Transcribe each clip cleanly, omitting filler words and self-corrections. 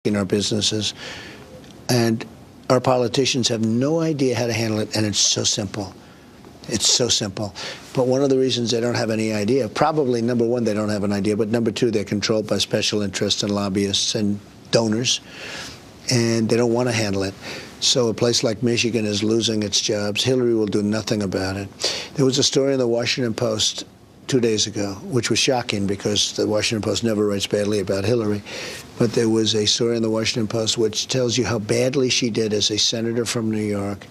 in our businesses, and our politicians have no idea how to handle it, and it's so simple. It's so simple. But one of the reasons they don't have any idea, probably number one, they don't have an idea, but number two, they're controlled by special interests and lobbyists and donors, and they don't want to handle it. So a place like Michigan is losing its jobs. Hillary will do nothing about it. There was a story in the Washington Post 2 days ago, which was shocking because the Washington Post never writes badly about Hillary. But there was a story in the Washington Post which tells you how badly she did as a senator from New York,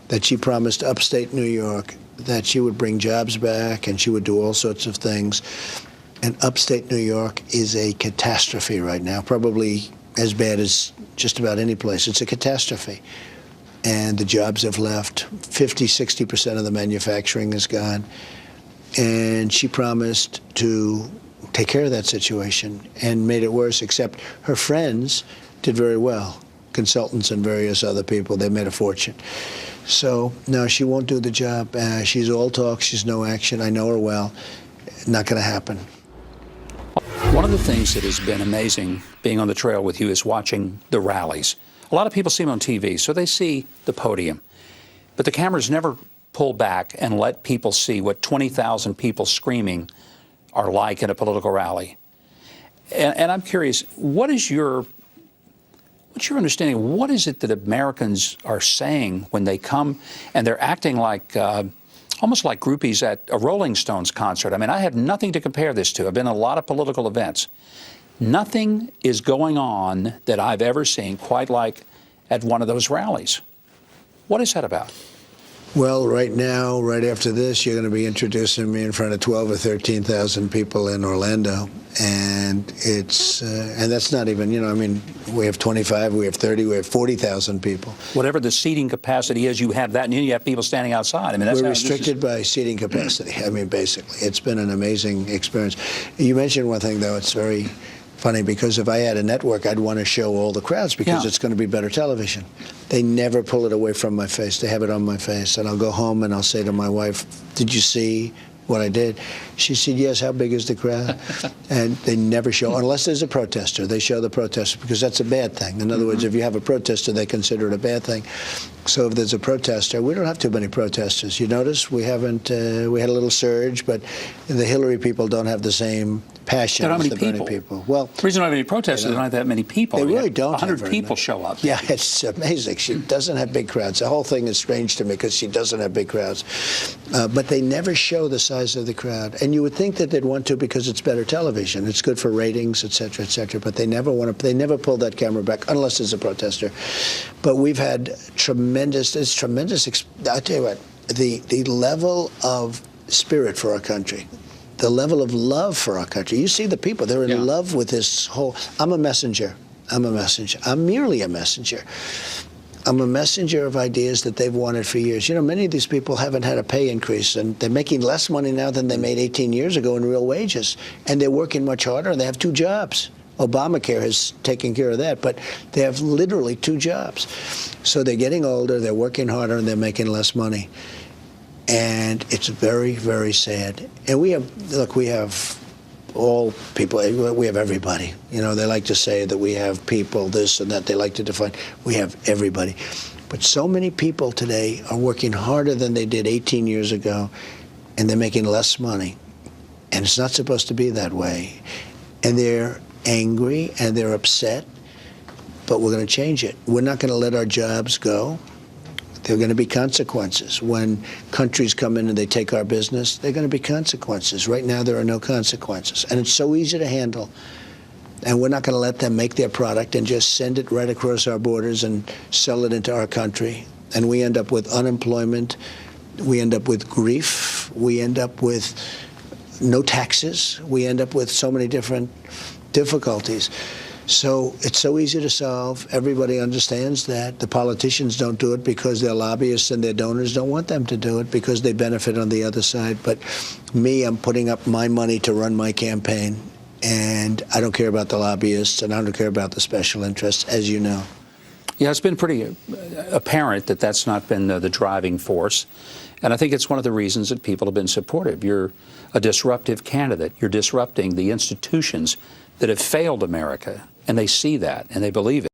that she promised upstate New York that she would bring jobs back and she would do all sorts of things. And upstate New York is a catastrophe right now, probably as bad as just about any place. It's a catastrophe. And the jobs have left. 50–60% of the manufacturing is gone. And she promised to take care of that situation and made it worse, except her friends did very well. Consultants and various other people, they made a fortune. So, no, she won't do the job. She's all talk, she's no action. I know her well. Not going to happen. One of the things that has been amazing being on the trail with you is watching the rallies. A lot of people see them on TV, so they see the podium. But the cameras never pull back and let people see what 20,000 people screaming are like in a political rally. And I'm curious, what's your understanding? What is it that Americans are saying when they come and they're acting like almost like groupies at a Rolling Stones concert? I mean, I have nothing to compare this to. I've been in a lot of political events. Nothing is going on that I've ever seen quite like at one of those rallies. What is that about? Well, right now, right after this, you're going to be introducing me in front of 12 or 13,000 people in Orlando. And it's, and that's not even, you know, I mean, we have 25, we have 30, we have 40,000 people. Whatever the seating capacity is, you have that, and you have people standing outside. I mean, that's we're restricted by seating capacity. I mean, basically, it's been an amazing experience. You mentioned one thing, though, it's very funny, because if I had a network, I'd want to show all the crowds because it's going to be better television. They never pull it away from my face. They have it on my face. And I'll go home and I'll say to my wife, did you see what I did? She said, yes, how big is the crowd? And they never show, unless there's a protester. They show the protester because that's a bad thing. In other words, if you have a protester, they consider it a bad thing. So if there's a protester, we don't have too many protesters. You notice we haven't, we had a little surge, but the Hillary people don't have the same passion as the Bernie people. Well, the reason I don't have any protesters, they don't have that many people. They really don't. 100 people show up. Yeah, it's amazing. She doesn't have big crowds. The whole thing is strange to me because she doesn't have big crowds. But they never show the size of the crowd. And you would think that they'd want to because it's better television. It's good for ratings, et cetera, et cetera. But they never want to. They never pull that camera back unless there's a protester. But we've had tremendous. It's tremendous. I'll tell you what. The level of spirit for our country. The level of love for our country. You see the people, they're in love with this whole, I'm a messenger. I'm a messenger. I'm merely a messenger. I'm a messenger of ideas that they've wanted for years. You know, many of these people haven't had a pay increase, and they're making less money now than they made 18 years ago in real wages. And they're working much harder, and they have 2 jobs. Obamacare has taken care of that, but they have literally 2 jobs. So they're getting older, they're working harder, and they're making less money. And it's very, very sad. And we have, look, we have all people, we have everybody. You know, they like to say that we have people, this and that, they like to define. We have everybody. But so many people today are working harder than they did 18 years ago, and they're making less money. And it's not supposed to be that way. And they're angry and they're upset, but we're going to change it. We're not going to let our jobs go. There are going to be consequences. When countries come in and they take our business, there are going to be consequences. Right now, there are no consequences. And it's so easy to handle. And we're not going to let them make their product and just send it right across our borders and sell it into our country. And we end up with unemployment. We end up with grief. We end up with no taxes. We end up with so many different difficulties. So it's so easy to solve. Everybody understands that. The politicians don't do it because their lobbyists and their donors don't want them to do it because they benefit on the other side. But me, I'm putting up my money to run my campaign, and I don't care about the lobbyists, and I don't care about the special interests, as you know. Yeah, it's been pretty apparent that that's not been the driving force. And I think it's one of the reasons that people have been supportive. You're a disruptive candidate. You're disrupting the institutions that have failed America. and they see that and they believe it.